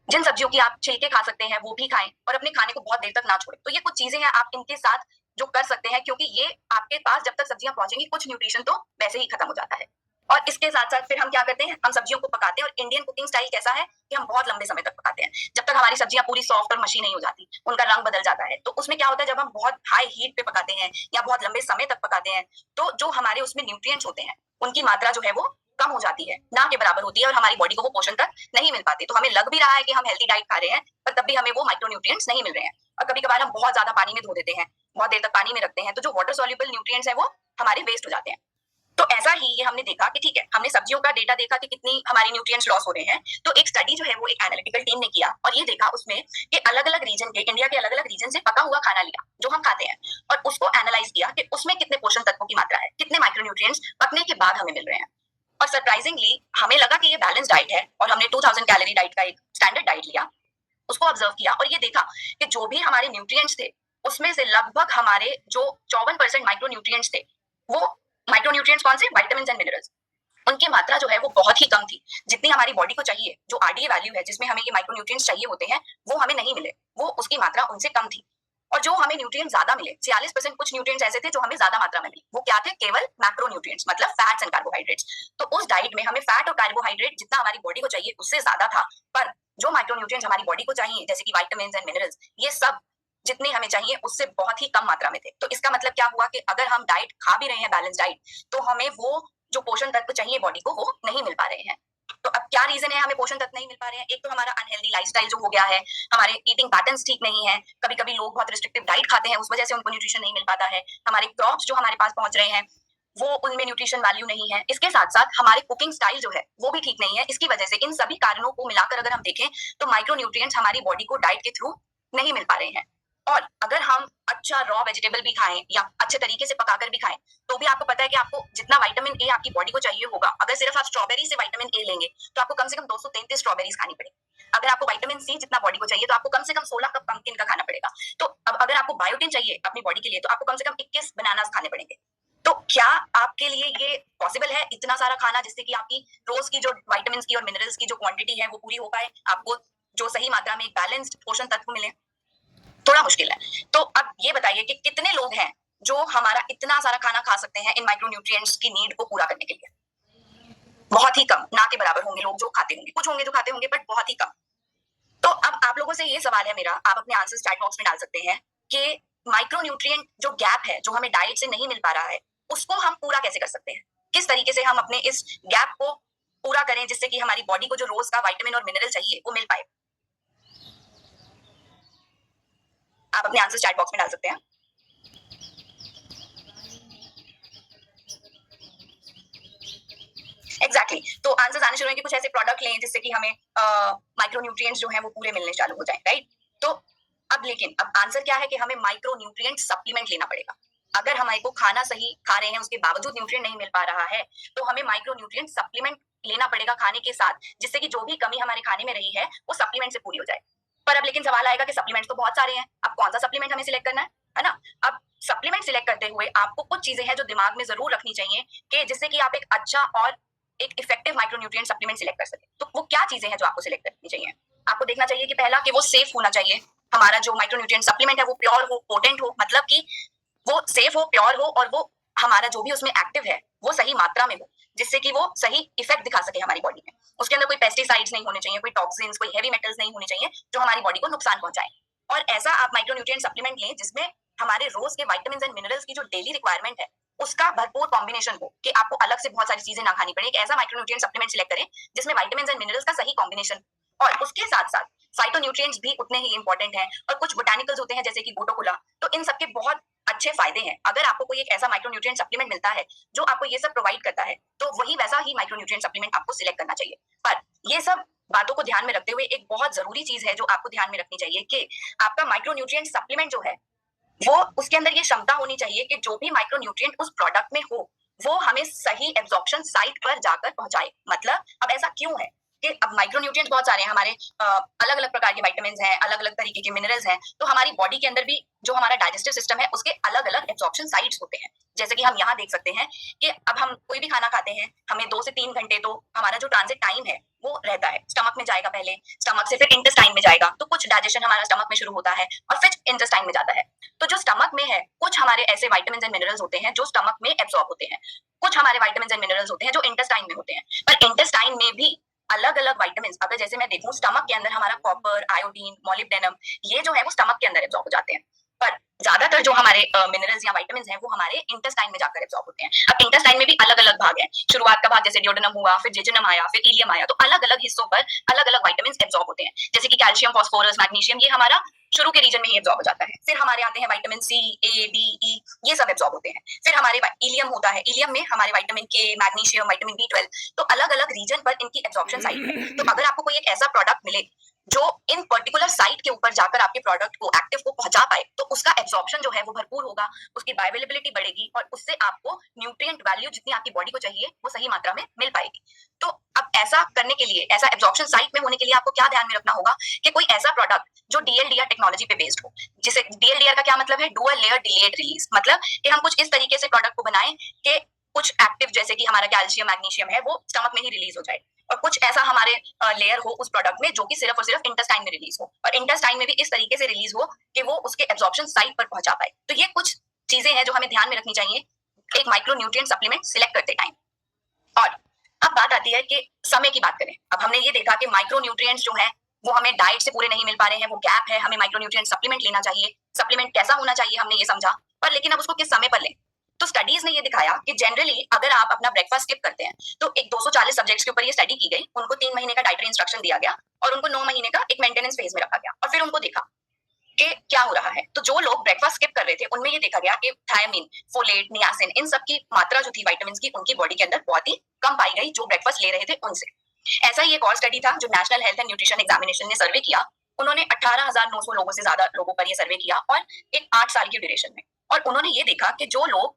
जिन सब्जियों की आप छिलके खा सकते हैं वो भी खाएं और अपने खाने को बहुत देर तक ना छोड़ें। तो ये कुछ चीजें हैं आप इनके साथ जो कर सकते हैं, क्योंकि ये आपके पास जब तक सब्जियां पहुंचेंगी कुछ न्यूट्रिशन तो वैसे ही खत्म हो जाता है। और इसके साथ साथ फिर हम क्या करते हैं, हम सब्जियों को पकाते हैं। और इंडियन कुकिंग स्टाइल कैसा है कि हम बहुत लंबे समय तक पकाते हैं जब तक हमारी सब्जियां पूरी सॉफ्ट और मशी नहीं हो जाती, उनका रंग बदल जाता है। तो उसमें क्या होता है, जब हम बहुत हाई हीट पे पकाते हैं या बहुत लंबे समय तक पकाते हैं तो जो हमारे उसमें न्यूट्रिएंट्स होते हैं उनकी मात्रा जो है वो कम हो जाती है, ना के बराबर होती है, और हमारी बॉडी को वो पोषण तक नहीं मिल पाते। तो हमें लग भी रहा है कि हम हेल्दी डाइट खा रहे हैं पर तब भी हमें वो माइक्रोन्यूट्रिएंट्स नहीं मिल रहे हैं। और कभी कभार हम बहुत ज्यादा पानी में धो देते हैं, बहुत देर तक पानी में रखते हैं, तो जो वाटर सॉल्युबल न्यूट्रिएंट्स है वो हमारे वेस्ट हो जाते हैं। तो ऐसा ही ये हमने देखा कि ठीक है, हमने सब्जियों का डेटा देखा कि कितनी हमारी न्यूट्रिएंट्स लॉस हो रहे हैं। तो एक स्टडी जो है वो एक एनालिटिकल टीम ने किया और ये देखा उसमें कि अलग अलग रीजन के, इंडिया के अलग अलग रीजन से पका हुआ खाना लिया जो हम खाते हैं और उसको एनालाइज किया कि उसमें कितने पोषण तत्वों की मात्रा है, कितने माइक्रोन्यूट्रिएंट्स पकने के बाद हमें मिल रहे हैं। और सरप्राइजिंगली हमें लगा कि ये बैलेंस डाइट है और हमने 2000 कैलोरी डाइट का एक स्टैंडर्ड डाइट लिया, उसको ऑब्जर्व किया और ये देखा कि जो भी हमारे न्यूट्रिएंट्स थे उसमें से लगभग हमारे जो 54% माइक्रोन्यूट्रिएंट्स थे, वो माइक्रोन्यूट्रिएंट्स कौन से, विटामिन्स एंड मिनरल्स, उनकी मात्रा जो है वो बहुत ही कम थी। जितनी हमारी बॉडी को चाहिए, जो आरडीए वैल्यू है जिसमें हमें ये माइक्रोन्यूट्रिएंट्स चाहिए होते हैं, वो हमें नहीं मिले, वो उसकी मात्रा उनसे कम थी। और जो हमें न्यूट्रिएंट्स ज्यादा मिले, 46% कुछ न्यूट्रिएंट्स ऐसे थे जो हमें ज्यादा मात्रा में मिले, वो क्या थे, केवल मैक्रोन्यूट्रिएंट्स, मतलब फैट्स एंड कार्बोहाइड्रेट्स। तो उस डाइट में हमें फैट और कार्बोहाइड्रेट जितना हमारी बॉडी को चाहिए उससे ज्यादा था, पर जो माइक्रोन्यूट्रिएंट्स हमारी बॉडी को चाहिए जैसे कि विटामिन्स एंड मिनरल्स, ये सब जितने हमें चाहिए उससे बहुत ही कम मात्रा में थे। तो इसका मतलब क्या हुआ कि अगर हम डाइट खा भी रहे हैं बैलेंस डाइट, तो हमें वो जो पोषण तत्व चाहिए बॉडी को वो नहीं मिल पा रहे हैं। तो अब क्या रीजन है हमें पोषण तत्व नहीं मिल पा रहे हैं? एक तो हमारा अनहेल्दी लाइफस्टाइल जो हो गया है, हमारे ईटिंग पैटर्न्स ठीक नहीं है, कभी कभी लोग बहुत रिस्ट्रिक्टिव डाइट खाते हैं उस वजह से उनको न्यूट्रिशन नहीं मिल पाता है, हमारे क्रॉप्स जो हमारे पास पहुंच रहे हैं वो उनमें न्यूट्रिशन वैल्यू नहीं है, इसके साथ साथ हमारे कुकिंग स्टाइल जो है वो भी ठीक नहीं है। इसकी वजह से इन सभी कारणों को मिलाकर अगर हम देखें तो माइक्रोन्यूट्रिएंट्स हमारी बॉडी को डाइट के थ्रू नहीं मिल पा रहे हैं। और अगर हम अच्छा रॉ वेजिटेबल भी खाएं या अच्छे तरीके से पकाकर भी खाएं तो भी आपको पता है कि आपको जितना विटामिन ए आपकी बॉडी को चाहिए होगा, अगर सिर्फ आप स्ट्रॉबेरी से विटामिन ए लेंगे तो आपको कम से कम 233 स्ट्रॉबेरीज खानी पड़ेगी। अगर आपको विटामिन सी जितना बॉडी को चाहिए तो आपको कम से कम 16 कप पंपकिन का खाना पड़ेगा। तो अब अगर आपको बायोटिन चाहिए अपनी बॉडी के लिए तो आपको कम से कम 21 बनानास खाने पड़ेंगे। तो क्या आपके लिए ये पॉसिबल है इतना सारा खाना जिससे कि आपकी रोज की जो विटामिन की और मिनरल्स की जो क्वांटिटी है वो पूरी हो पाए, आपको जो सही मात्रा में एक बैलेंस्ड पोषण तत्व मिले? थोड़ा मुश्किल है। तो अब ये बताइए कि कितने लोग हैं जो हमारा इतना सारा खाना खा सकते हैं इन माइक्रोन्यूट्रिएंट्स की नीड को पूरा करने के लिए? बहुत ही कम, ना के बराबर होंगे लोग जो खाते होंगे, कुछ होंगे जो खाते होंगे बट बहुत ही कम। तो अब आप लोगों से ये सवाल है मेरा, आप अपने आंसर्स चैट बॉक्स में डाल सकते हैं कि माइक्रोन्यूट्रिएंट जो गैप है जो हमें डाइट से नहीं मिल पा रहा है उसको हम पूरा कैसे कर सकते हैं? किस तरीके से हम अपने इस गैप को पूरा करें जिससे कि हमारी बॉडी को जो रोज का विटामिन और मिनरल चाहिए वो मिल पाए? आप अपने आंसर चैट बॉक्स में डाल सकते हैं। एग्जैक्टली तो आंसर्स आने शुरू होंगे, कुछ ऐसे प्रोडक्ट लें जिससे कि हमें माइक्रोन्यूट्रिएंट्स जो हैं वो पूरे मिलने चालू हो जाएं, राइट? तो अब लेकिन अब आंसर क्या है कि हमें माइक्रोन्यूट्रिएंट सप्लीमेंट लेना पड़ेगा। अगर हमारे को खाना सही खा रहे हैं उसके बावजूद न्यूट्रिएंट नहीं मिल पा रहा है तो हमें माइक्रोन्यूट्रिएंट सप्लीमेंट लेना पड़ेगा खाने के साथ, जिससे कि जो भी कमी हमारे खाने में रही है वो सप्लीमेंट से पूरी हो जाए। पर अब लेकिन सवाल आएगा कि सप्लीमेंट तो बहुत सारे हैं, अब कौन सा सप्लीमेंट हमें सिलेक्ट करना है ना? अब सप्लीमेंट सिलेक्ट करते हुए आपको कुछ चीजें हैं जो दिमाग में जरूर रखनी चाहिए कि जिससे कि आप एक अच्छा और एक इफेक्टिव माइक्रोन्यूट्रिएंट सप्लीमेंट सिलेक्ट कर सके। तो वो क्या चीजें हैं जो आपको सिलेक्ट करनी चाहिए? आपको देखना चाहिए कि पहला कि वो सेफ होना चाहिए, हमारा जो माइक्रोन्यूट्रिएंट सप्लीमेंट है वो प्योर हो, पोटेंट हो, मतलब कि वो सेफ हो, प्योर हो और वो हमारा जो भी उसमें एक्टिव है वो सही मात्रा में हो, जिससे कि वो सही इफेक्ट दिखा सके हमारी बॉडी में। उसके अंदर कोई पेस्टिसाइड्स नहीं होने चाहिए, कोई टॉक्सिन्स, कोई हेवी मेटल्स नहीं होने चाहिए जो हमारी बॉडी को नुकसान पहुंचाए। और ऐसा आप माइक्रोन्यूट्रिएंट सप्लीमेंट लें जिसमें हमारे रोज के विटामिन्स एंड मिनरल्स की जो डेली रिक्वायरमेंट है उसका भरपूर कॉम्बिनेशन हो, कि आपको अलग से बहुत सारी चीजें ना खानी पड़े। एक ऐसा माइक्रोन्यूट्रिएंट सप्लीमेंट सिलेक्ट करें जिसमें विटामिन्स एंड मिनरल्स का सही कॉम्बिनेशन, और उसके साथ साथ फाइटोन्यूट्रिएंट्स भी उतने ही इंपॉर्टेंट हैं, और कुछ बोटानिकल्स होते हैं जैसे कि गोटोकोला। तो इन सबके बहुत अच्छे फायदे हैं। अगर आपको कोई एक ऐसा माइक्रोन्यूट्रिएंट सप्लीमेंट मिलता है जो आपको ये सब प्रोवाइड करता है, तो वही वैसा ही माइक्रोन्यूट्रिएंट सप्लीमेंट आपको सिलेक्ट करना चाहिए। पर ये सब बातों को ध्यान में रखते हुए एक बहुत जरूरी चीज है जो आपको ध्यान में रखनी चाहिए कि आपका माइक्रोन्यूट्रिएंट सप्लीमेंट जो है वो उसके अंदर ये क्षमता होनी चाहिए कि जो भी माइक्रोन्यूट्रिएंट उस प्रोडक्ट में हो वो हमें सही एब्जॉर्प्शन साइट पर जाकर पहुंचाए। मतलब अब ऐसा क्यों है कि अब माइक्रोन्यूट्रिएंट्स बहुत सारे हैं, हमारे अलग अलग प्रकार के विटामिन्स हैं, अलग अलग तरीके के मिनरल्स हैं, तो हमारी बॉडी के अंदर भी जो हमारा डाइजेस्टिव सिस्टम है उसके अलग अलग एब्जॉर्प्शन साइट्स होते हैं। जैसे कि हम यहाँ देख सकते हैं कि अब हम कोई भी खाना खाते हैं, हमें 2 से 3 घंटे तो हमारा जो ट्रांजिट टाइम है वो रहता है। स्टमक में जाएगा, पहले स्टमक से फिर इंटेस्टाइन में जाएगा, तो कुछ डाइजेशन हमारा स्टमक में शुरू होता है और फिर इंटेस्टाइन में जाता है। तो जो स्टमक में है कुछ हमारे ऐसे विटामिन्स एंड मिनरल्स होते हैं जो स्टमक में एब्जॉर्ब होते हैं, कुछ हमारे विटामिन्स एंड मिनरल्स होते हैं जो इंटेस्टाइन में होते हैं। पर इंटेस्टाइन में भी अलग अलग विटामिन्स, अगर जैसे मैं देखूं स्टमक के अंदर हमारा कॉपर, आयोडीन, मोलिब्डेनम, ये जो है वो स्टमक के अंदर एब्जॉर्ब हो जाते हैं। पर ज्यादातर जो हमारे मिनरल्स या विटामिन्स हैं वो हमारे इंटेस्टाइन में जाकर एब्जॉर्ब होते हैं। अब इंटेस्टाइन में भी अलग अलग भाग हैं, शुरुआत का भाग जैसे डियोडेनम हुआ, फिर जेजुनम आया, फिर इलियम आया, तो अलग अलग हिस्सों पर अलग अलग विटामिन्स एब्जॉर्ब होते हैं। जैसे कि कैल्शियम, फास्फोरस, मैग्नीशियम, ये हमारा शुरू के रीजन में ही एब्जॉर्ब हो जाता है। फिर हमारे आते हैं विटामिन सी, ए, डी, ई, ये सब एब्जॉर्ब होते हैं। फिर हमारे इलियम होता है, इलियम में हमारे विटामिन के, मैग्नीशियम, विटामिन B12, तो अलग अलग रीजन पर इनकी एब्जॉर्प्शन साइट है। तो अगर आपको कोई एक ऐसा प्रोडक्ट मिले जो इन पर्टिकुलर साइट के ऊपर जाकर आपके प्रोडक्ट को, एक्टिव को पहुंचा पाए, तो उसका एब्जॉर्प्शन जो है वो भरपूर होगा, उसकी बायोअवेलेबिलिटी बढ़ेगी और उससे आपको न्यूट्रिएंट वैल्यू जितनी आपकी बॉडी को चाहिए वो सही मात्रा में मिल पाएगी। तो अब ऐसा करने के लिए, ऐसा एब्जॉर्प्शन साइट में होने के लिए आपको क्या ध्यान में रखना होगा कि कोई ऐसा प्रोडक्ट जो DLDR टेक्नोलॉजी पे बेस्ड हो। जिसे DLDR का क्या मतलब है? डुअल लेयर डिलेड रिलीज, मतलब कि हम कुछ इस तरीके से प्रोडक्ट को बनाएं कि कुछ एक्टिव जैसे कि हमारा कैल्शियम, मैग्नीशियम है वो स्टमक में ही रिलीज हो जाए, और कुछ ऐसा हमारे लेयर हो उस प्रोडक्ट में जो कि सिर्फ और सिर्फ इंटेस्टाइन में रिलीज हो, और इंटेस्टाइन में भी इस तरीके से रिलीज हो कि वो उसके एब्जॉर्प्शन साइट पर पहुंचा पाए। तो ये कुछ चीजें हैं जो हमें ध्यान में रखनी चाहिए एक माइक्रोन्यूट्रिएंट सप्लीमेंट सिलेक्ट करते टाइम। और अब बात आती है कि समय की बात करें। अब हमने ये देखा कि माइक्रोन्यूट्रिएंट्स जो है वो हमें डाइट से पूरे नहीं मिल पा रहे हैं, वो गैप है, हमें माइक्रोन्यूट्रिएंट सप्लीमेंट लेना चाहिए। सप्लीमेंट कैसा होना चाहिए हमने ये समझा, पर लेकिन अब उसको किस समय पर लें? तो स्टडीज ने ये दिखाया कि जनरली अगर आप अपना ब्रेकफास्ट स्किप करते हैं, तो एक 240 सब्जेक्ट्स के ऊपर ये स्टडी की गई, उनको 3 महीने का डाइटरी इंस्ट्रक्शन दिया गया और उनको 9 महीने का एक मेंटेनेंस फेज में रखा गया, और फिर उनको देखा कि क्या हो रहा है। तो जो लोग ब्रेकफास्ट स्किप कर रहे थे उनमें ये देखा गया कि थायमिन, फोलेट, नियासिन, इन सब की मात्रा जो थी विटामिन्स की, उनकी बॉडी के अंदर बहुत ही कम पाई गई जो ब्रेकफास्ट ले रहे थे उनसे। ऐसा ही एक और स्टडी था जो national health and nutrition examination ने सर्वे किया। उन्होंने 18,900 लोगों से ज्यादा लोगों पर ये सर्वे किया और एक 8 साल की ड्यूरेशन में, और उन्होंने ये देखा कि जो लोग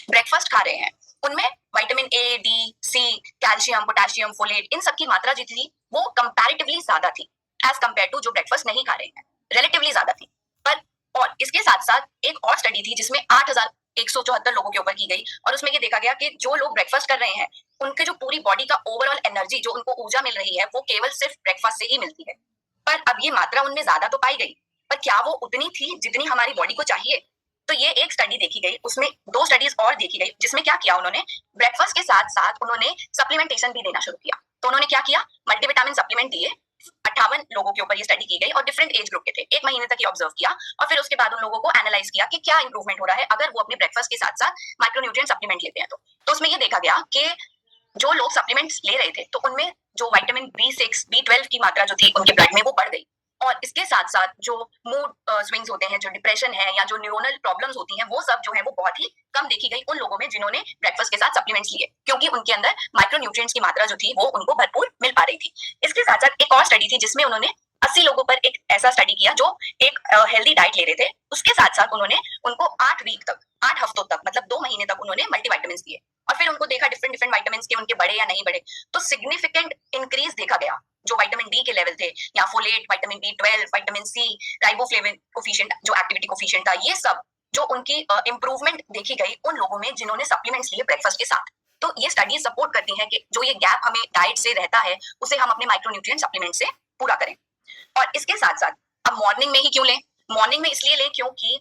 ब्रेकफास्ट खा रहे हैं उनमें vitamin A, D, C, calcium, potassium, folate, इन सब की मात्रा जो थी वो कंपैरेटिवली ज्यादा थी एज कंपेयर टू जो ब्रेकफास्ट नहीं खा रहे हैं, रिलेटिवली ज्यादा थी। पर और इसके साथ साथ एक और स्टडी थी जिसमें 8,174 लोगों के ऊपर की गई, और उसमें ये देखा गया कि जो लोग ब्रेकफास्ट कर रहे हैं उनके जो पूरी बॉडी का ओवरऑल एनर्जी, जो उनको ऊर्जा मिल रही है, वो केवल सिर्फ ब्रेकफास्ट से ही मिलती है। पर अब ये मात्रा उनमें ज्यादा तो पाई गई, पर क्या वो उतनी थी जितनी हमारी बॉडी को चाहिए? तो ये एक स्टडी देखी गई, उसमें 2 स्टडीज और देखी गई, जिसमें क्या किया उन्होंने, ब्रेकफास्ट के साथ साथ उन्होंने सप्लीमेंटेशन भी देना शुरू किया। तो उन्होंने क्या किया, मल्टीविटामिन सप्लीमेंट दिए। 58 लोगों के ऊपर ये स्टडी की गई और डिफरेंट एज ग्रुप के थे। 1 महीने तक ये ऑब्जर्व किया और फिर उसके बाद उन लोगों को एनालाइज किया कि क्या इंप्रूवमेंट हो रहा है अगर वो अपने ब्रेकफास्ट के साथ साथ माइक्रोन्यूट्रिएंट सप्लीमेंट लेते हैं। तो उसमें ये देखा गया कि जो लोग सप्लीमेंट्स ले रहे थे तो उनमें जो विटामिन B6, B12 की मात्रा जो थी उनके ब्लड में वो बढ़ गई, और इसके साथ साथ जो मूड स्विंग्स होते हैं, जो डिप्रेशन है या जो न्यूरोनल प्रॉब्लम्स होती हैं, वो सब जो है वो बहुत ही कम देखी गई उन लोगों में जिन्होंने ब्रेकफास्ट के साथ सप्लीमेंट्स लिए, क्योंकि उनके अंदर माइक्रोन्यूट्रिएंट्स की मात्रा जो थी वो उनको भरपूर मिल पा रही थी। इसके साथ साथ एक और स्टडी थी जिसमें उन्होंने 80 लोगों पर एक ऐसा स्टडी किया जो एक हेल्दी डाइट ले रहे थे, उसके साथ साथ उन्होंने उनको 8 हफ्तों तक मतलब 2 महीने तक उन्होंने मल्टीविटामिन दिए और फिर उनको देखा डिफरेंट डिफरेंट विटामिन के उनके बढ़े या नहीं बढ़े, तो सिग्निफिकेंट इंक्रीज देखा गया जो विटामिन डी के लेवल थे या folate, vitamin B 12, vitamin C, riboflavin coefficient जो एक्टिविटी कोफिशिएंट था, ये सब जो उनकी इंप्रूवमेंट देखी गई उन लोगों में जिन्होंने सप्लीमेंट्स लिए ब्रेकफास्ट के साथ। तो ये स्टडीज सपोर्ट करती हैं कि जो ये गैप हमें डाइट से रहता है उसे हम अपने माइक्रोन्यूट्रिएंट सप्लीमेंट से पूरा करें। और इसके साथ साथ अब मॉर्निंग में ही क्यों लें? मॉर्निंग में इसलिए लें क्योंकि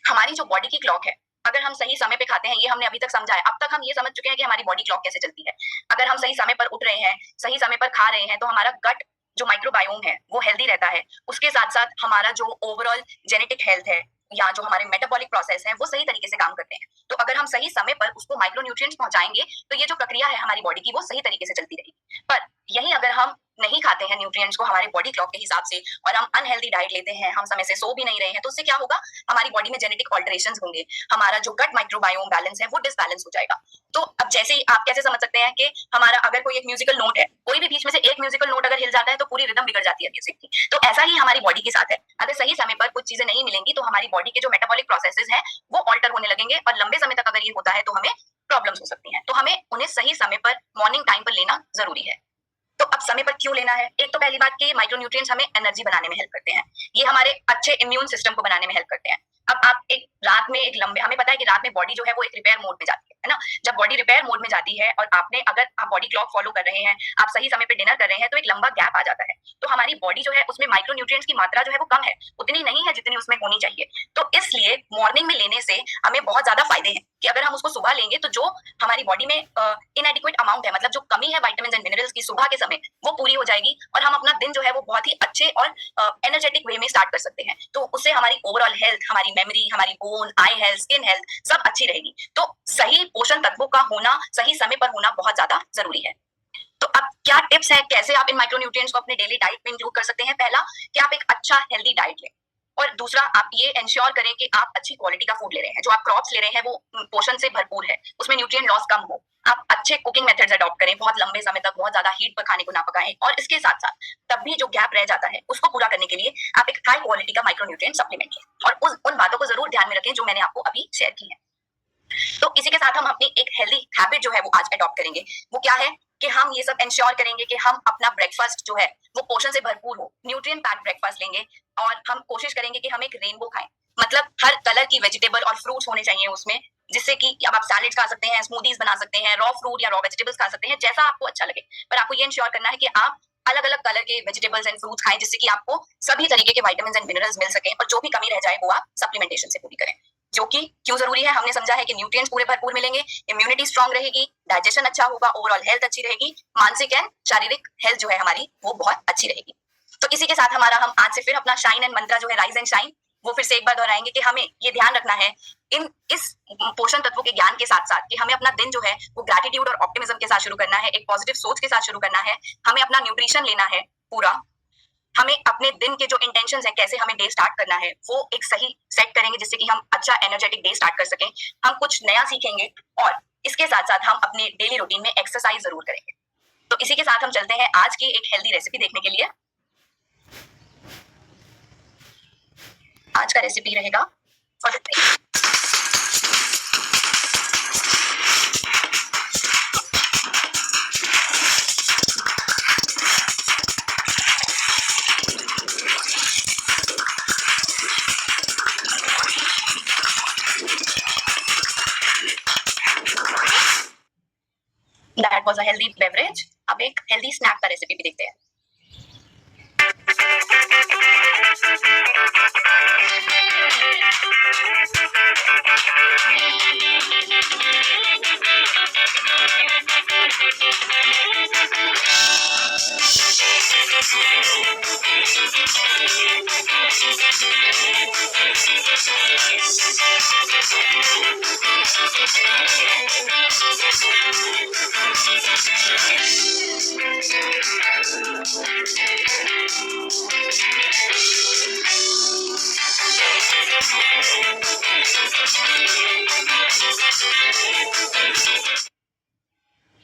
हमारी जो बॉडी की क्लॉक है, अगर हम सही समय पे खाते हैं, ये हमने अभी तक समझा है। अब तक हम ये समझ चुके हैं कि हमारी बॉडी क्लॉक कैसे चलती है। अगर हम सही समय पर उठ रहे हैं, सही समय पर खा रहे हैं, तो हमारा गट जो माइक्रोबायोम है वो हेल्दी रहता है। उसके साथ साथ हमारा जो ओवरऑल जेनेटिक हेल्थ है या जो हमारे मेटाबॉलिक प्रोसेस है वो सही तरीके से काम करते हैं। तो अगर हम सही समय पर उसको माइक्रोन्यूट्रिएंट्स पहुंचाएंगे तो ये जो प्रक्रिया है हमारी बॉडी की वो सही तरीके से चलती रहेगी। पर यही अगर हम नहीं खाते हैं न्यूट्रिएंट्स को हमारे बॉडी क्लॉक के हिसाब से और हम अनहेल्दी डाइट लेते हैं, हम समय से सो भी नहीं रहे हैं, तो उससे क्या होगा? हमारी बॉडी में जेनेटिक ऑल्टरेशंस होंगे, हमारा जो गट माइक्रोबायोम बैलेंस है वो डिसबैलेंस हो जाएगा। तो अब जैसे ही आप कैसे समझ सकते हैं कि हमारा अगर कोई एक म्यूजिकल नोट है, कोई भी बीच में से एक म्यूजिकल नोट अगर हिल जाता है तो पूरी रिदम बिगड़ जाती है म्यूजिक की। तो ऐसा ही हमारी बॉडी के साथ है। अगर सही समय पर कुछ चीजें नहीं मिलेंगी तो हमारी बॉडी के जो मेटाबॉलिक प्रोसेसेस हैं वो ऑल्टर होने लगेंगे और लंबे समय तक अगर ये होता है तो हमें प्रॉब्लम्स हो सकती हैं। तो हमें उन्हें सही समय पर मॉर्निंग टाइम पर लेना जरूरी है। तो अब समय पर क्यों लेना है? एक तो पहली बात कि माइक्रोन्यूट्रिएंट्स हमें एनर्जी बनाने में हेल्प करते हैं, ये हमारे अच्छे इम्यून सिस्टम को बनाने में हेल्प करते हैं। अब आप एक रात में एक लंबे, हमें पता है कि रात में बॉडी जो है वो एक रिपेयर मोड में जाती है ना? जब बॉडी रिपेयर मोड में जाती है और आपने अगर आप बॉडी क्लॉक फॉलो कर रहे हैं, आप सही समय पे डिनर कर रहे हैं, तो एक लंबा गैप आ जाता है। तो हमारी बॉडी जो है उसमें माइक्रोन्यूट्रिएंट्स की मात्रा जो है वो कम है, उतनी नहीं है जितनी उसमें होनी चाहिए। तो इसलिए मॉर्निंग में लेने से हमें बहुत ज्यादा फायदे हैं कि अगर हम उसको सुबह लेंगे तो जो हमारी बॉडी में इनएडिक्वेट अमाउंट है, मतलब जो कमी है विटामिन एंड मिनरल्स की सुबह के समय, वो पूरी हो जाएगी और हम अपना दिन जो है वो बहुत ही अच्छे और एनर्जेटिक वे में स्टार्ट कर सकते हैं। तो उससे हमारी ओवरऑल हेल्थ, हमारी मेमोरी, हमारी बोन, आई हेल्थ, स्किन हेल्थ सब अच्छी रहेगी। तो सही पोषण तत्वों का होना, सही समय पर होना बहुत ज्यादा जरूरी है। तो अब क्या टिप्स है, कैसे आप इन माइक्रोन्यूट्रिएंट्स को अपने डेली डाइट में इंक्लूड कर सकते हैं? पहला कि आप एक अच्छा हेल्दी डाइट लें और दूसरा आप ये इंश्योर करें कि आप अच्छी क्वालिटी का फूड ले रहे हैं, जो आप क्रॉप्स ले रहे हैं वो पोषण से भरपूर है, उसमें न्यूट्रिएंट लॉस कम हो। आप अच्छे कुकिंग मेथड्स अडॉप्ट करें, बहुत लंबे समय तक बहुत ज्यादा हीट पर खाने को ना पकाएं और इसके साथ साथ तब भी जो गैप रह जाता है उसको पूरा करने के लिए आप एक हाई क्वालिटी का माइक्रोन्यूट्रिएंट सप्लीमेंट लें और उन बातों को जरूर ध्यान में रखें जो मैंने आपको अभी शेयर की है। तो इसी के साथ हम अपनी एक हेल्दी हैबिट जो है वो आज अडॉप्ट करेंगे। वो क्या है कि हम ये सब इंश्योर करेंगे कि हम अपना ब्रेकफास्ट जो है वो पोषण से भरपूर हो, न्यूट्रिएंट पैक्ड ब्रेकफास्ट लेंगे और हम कोशिश करेंगे कि हम एक रेनबो खाएं, मतलब हर कलर की वेजिटेबल और फ्रूट्स होने चाहिए उसमें, जिससे कि अब आप सैलेड खा सकते हैं, स्मूदीज बना सकते हैं, रॉ फ्रूट या रॉ वेजिटेबल्स खा सकते हैं, जैसा आपको अच्छा लगे। पर आपको ये इंश्योर करना है कि आप अलग अलग कलर के वेजिटेबल्स एंड फ्रूट्स खाएं, जिससे कि आपको सभी तरीके के विटामिन एंड मिनरल्स मिल सके और जो भी कमी रह जाए वो आप सप्लीमेंटेशन से पूरी करें। जो कि क्यों जरूरी है, हमने समझा है कि न्यूट्रिएंट्स पूरे भरपूर मिलेंगे, इम्यूनिटी स्ट्रांग रहेगी, डाइजेशन अच्छा होगा, ओवरऑल हेल्थ अच्छी रहेगी, मानसिक एंड शारीरिक हेल्थ जो है हमारी वो बहुत अच्छी रहेगी। तो इसी के साथ हमारा हम आज से फिर अपना शाइन एंड मंत्रा जो है राइज एंड शाइन, वो फिर से एक बार दोहराएंगे कि हमें ये ध्यान रखना है इस पोषण तत्वों के ज्ञान के साथ साथ कि हमें अपना दिन जो है वो ग्रैटिट्यूड और ऑप्टिमिज्म के साथ शुरू करना है, एक पॉजिटिव सोच के साथ शुरू करना है। हमें अपना न्यूट्रिशन लेना है पूरा, हमें अपने दिन के जो इंटेंशंस है, कैसे हमें डे स्टार्ट करना है, वो एक सही सेट करेंगे जिससे कि हम अच्छा एनर्जेटिक डे स्टार्ट कर सकें। हम कुछ नया सीखेंगे और इसके साथ साथ हम अपने डेली रूटीन में एक्सरसाइज जरूर करेंगे। तो इसी के साथ हम चलते हैं आज की एक हेल्दी रेसिपी देखने के लिए। आज का रेसिपी रहेगा for the that was a healthy beverage. अब एक हेल्दी स्नैक का रेसिपी भी देखते हैं।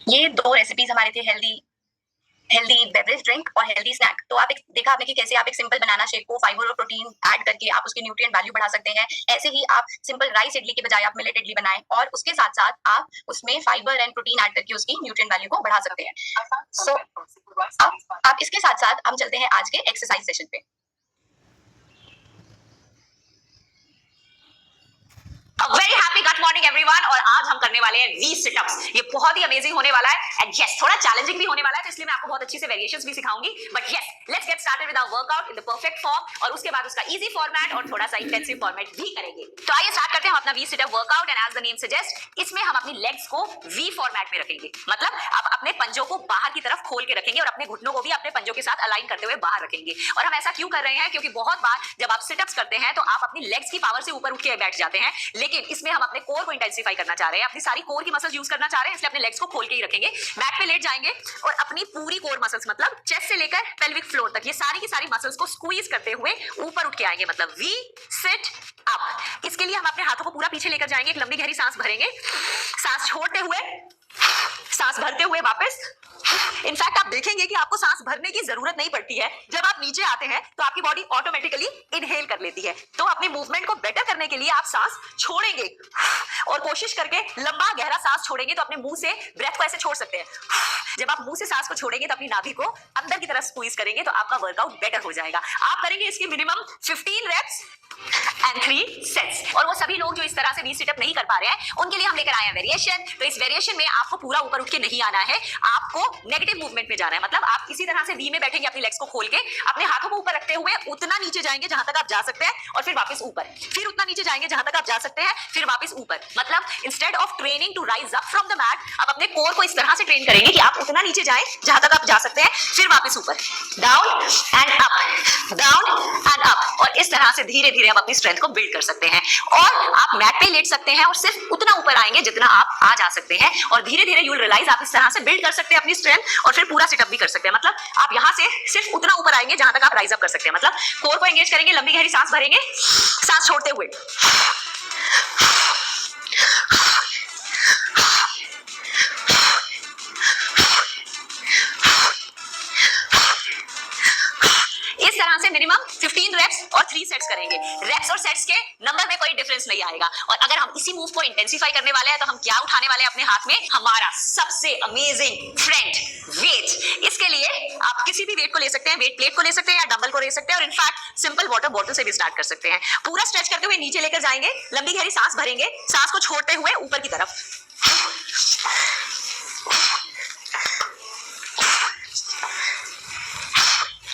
ये दो रेसिपीज हमारे थे हेल्दी हेल्दी बेवरेज ड्रिंक और हेल्दी स्नैक। तो आप देखा आपने कि कैसे आप एक सिंपल बनाना शेक को फाइबर और प्रोटीन ऐड करके आप उसकी न्यूट्रिएंट वैल्यू बढ़ा सकते हैं। ऐसे ही आप सिंपल राइस इडली के बजाय आप मिलेट इडली बनाएं और उसके साथ साथ आप उसमें फाइबर एंड प्रोटीन ऐड करके उसकी न्यूट्रिएंट वैल्यू को बढ़ा सकते हैं। सो आप इसके साथ साथ हम चलते हैं आज के एक्सरसाइज सेशन पे। Very happy good morning everyone. और आज हम करने वाले हैं वी सिटअप्स। ये बहुत ही अमेजिंग होने वाला है एंड यस थोड़ा चैलेंजिंग भी होने वाला है, तो इसलिए मैं आपको बहुत अच्छी से वेरिएशंस भी सिखाऊंगी। But yes let's get started with our workout in the perfect form और उसके बाद उसका इजी फॉर्मेट और थोड़ा सा इंटेंसिव फॉर्मेट भी करेंगे। तो आइए स्टार्ट करते हैं हम अपना V sit up workout and as the name suggest इसमें हम अपनी लेग्स को वी फॉर्मेट में रखेंगे। मतलब आप अपने पंजों को बाहर की तरफ खोल के रखेंगे और अपने घुटनों को भी अपने पंजों के साथ अलाइन करते हुए बाहर रखेंगे। और हम ऐसा क्यों कर रहे हैं? क्योंकि बहुत बार जब आप सिटअप्स करते हैं तो आप अपनी लेग्स की पावर से ऊपर उठ के बैठ जाते हैं, लेकिन इसमें हम अपने कोर को इंटेंसिफाई करना चाह रहे हैं, अपनी सारी कोर की मसल्स यूज करना चाह रहे हैं, इसलिए अपने लेग्स को खोल के ही रखेंगे। मैट पे लेट जाएंगे और अपनी पूरी कोर मसल्स मतलब चेस्ट से लेकर पेल्विक फ्लोर तक ये सारी की सारी मसल्स को स्क्वीज करते हुए ऊपर उठ के आएंगे, मतलब वी सिट अप। इसके लिए हम अपने हाथों को पूरा पीछे लेकर जाएंगे, एक लंबी गहरी सांस भरेंगे, सांस छोड़ते हुए, सांस भरते हुए वापस। इनफैक्ट आप देखेंगे कि आपको सांस भरने की जरूरत नहीं पड़ती है। जब आप नीचे आते हैं तो आपकी बॉडी ऑटोमेटिकली इनहेल कर लेती है। तो अपनी मूवमेंट को बेटर करने के लिए आप सांस छोड़ेंगे और कोशिश करके लंबा गहरा सांस छोड़ेंगे तो अपने मुंह से ब्रेथ को ऐसे छोड़ सकते हैं। जब आप मुंह से सांस को छोड़ेंगे तो अपनी नाभि को अंदर की तरफ स्क्वीज करेंगे तो आपका वर्कआउट बेटर हो जाएगा। आप करेंगे इसकी मिनिमम 15 रेप्स एंड 3 सेट्स। और वो सभी लोग जो इस तरह से वी सिटअप नहीं कर पा रहे हैं उनके लिए हम लेकर आए हैं वेरिएशन। तो इस वेरिएशन में आपको पूरा ऊपर उठ के नहीं आना है, आपको नेगेटिव मूवमेंट में जाना है। मतलब आप इसी तरह से वी में बैठेंगे, अपनी लेग्स को खोल के अपने हाथों को ऊपर रखते हुए उतना नीचे जाएंगे जहां तक आप जा सकते हैं और फिर वापस ऊपर, फिर उतना नीचे जाएंगे जहां तक आप जा सकते हैं, फिर वापस ऊपर। मतलब instead of training to rise up from the mat आप अपने कोर को इस तरह से ट्रेन करेंगे कि आप उतना नीचे जाएं जहां तक आप जा सकते हैं, फिर वापस ऊपर, down and up, down and up. और इस तरह से धीरे धीरे आप अपनी स्ट्रेंथ को बिल्ड कर सकते हैं। और आप मैट पे लेट सकते हैं और सिर्फ उतना ऊपर आएंगे जितना आप आ जा सकते हैं और धीरे धीरे यू विल रियलाइज आप इस तरह से बिल्ड कर सकते हैं अपनी स्ट्रेंथ और फिर पूरा सिटअप भी कर सकते हैं। मतलब आप यहां से सिर्फ उतना ऊपर आएंगे जहां तक आप राइज अप कर सकते हैं। मतलब कोर को एंगेज करेंगे, लंबी गहरी सांस भरेंगे, सांस छोड़ते हुए, इस तरह से मिनिमम 15 रेप्स और 3 सेट्स करेंगे। रेप्स और सेट्स के नंबर में कोई डिफरेंस नहीं आएगा। और अगर हम इसी मूव को इंटेंसिफाई करने वाले हैं तो हम क्या उठाने वाले हैं अपने हाथ में? हमारा सबसे अमेजिंग फ्रेंड वेट। इसके लिए आप किसी भी वेट को ले सकते हैं, वेट प्लेट को ले सकते हैं या डंबल को ले सकते हैं और इनफैक्ट सिंपल वाटर बॉटल से भी स्टार्ट कर सकते हैं। पूरा स्ट्रेच करते हुए नीचे लेकर जाएंगे, लंबी गहरी सांस भरेंगे, सांस को छोड़ते हुए ऊपर की तरफ।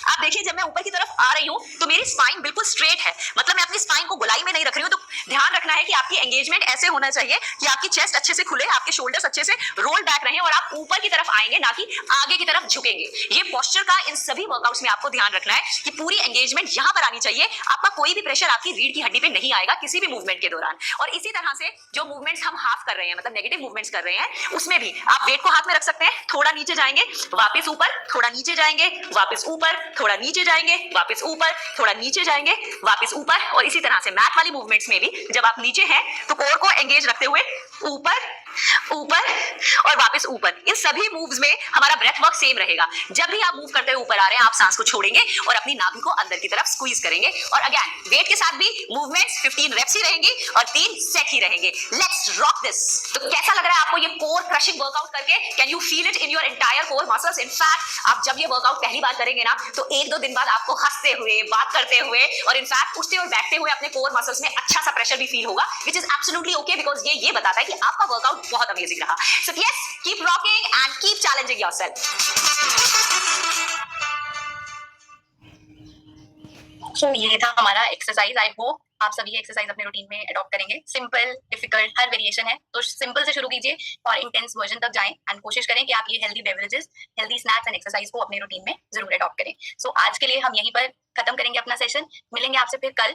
आप देखिए जब मैं ऊपर की तरफ आ रही हूं तो मेरी स्पाइन बिल्कुल स्ट्रेट है। मतलब मैं अपनी स्पाइन को गोलाई में नहीं रख रही हूं। तो ध्यान रखना है कि आपकी एंगेजमेंट ऐसे होना चाहिए कि आपकी चेस्ट अच्छे से खुले, आपके शोल्डर्स अच्छे से रोल बैक रहे और आप ऊपर की तरफ आएंगे, ना कि आगे की तरफ झुकेंगे। ये पोस्चर का इन सभी वर्कआउट्स में आपको ध्यान रखना है कि पूरी एंगेजमेंट यहां पर आनी चाहिए। आपका कोई भी प्रेशर आपकी रीढ़ की हड्डी पे नहीं आएगा किसी भी मूवमेंट के दौरान। और इसी तरह से जो मूवमेंट्स हम हाफ कर रहे हैं, मतलब नेगेटिव मूवमेंट्स कर रहे हैं, उसमें भी आप वेट को हाथ में रख सकते हैं, थोड़ा नीचे जाएंगे, वापस ऊपर, थोड़ा नीचे जाएंगे, वापस ऊपर, थोड़ा नीचे जाएंगे, वापस ऊपर, थोड़ा नीचे जाएंगे, वापस ऊपर। और इसी तरह से मैट वाली मूवमेंट्स में भी जब आप नीचे हैं तो कोर को एंगेज रखते हुए ऊपर, ऊपर और वापस ऊपर। इन सभी मूव्स में हमारा ब्रेथ वर्क सेम रहेगा। जब भी आप मूव करते हुए ऊपर आ रहे हैं आप सांस को छोड़ेंगे और अपनी नाभि को अंदर की तरफ स्क्वीज करेंगे। और अगेन वेट के साथ भी मूवमेंट्स 15 रेप्स ही रहेंगी और 3 सेट ही रहेंगे। Let's rock this. तो कैसा लग रहा है आपको ये कोर क्रशिंग वर्कआउट करके? Can you feel it in your entire core muscles? In fact आप जब ये वर्कआउट पहली बार करेंगे ना तो 1-2 दिन बाद आपको हंसते हुए, बात करते हुए और इनफैक्ट उठते और बैठते हुए अपने कोर मसल्स में अच्छा सा प्रेशर भी फील होगा, which is absolutely okay because ये बताता है कि आपका वर्कआउट बहुत अमेजिंग रहा। So yes, keep rocking and keep challenging yourself. तो ये था हमारा एक्सरसाइज। आई होप आप सभी एक्सरसाइज अपने रूटीन में अडॉप्ट करेंगे। सिंपल, डिफिकल्ट, हर वेरिएशन है, तो सिंपल से शुरू कीजिए और इंटेंस वर्जन तक जाएं एंड कोशिश करें कि आप ये healthy beverages, healthy snacks and exercise को अपने रूटीन में जरूर अडॉप्ट करें। सो आज के लिए हम यहीं पर खत्म करेंगे अपना सेशन। मिलेंगे आपसे फिर कल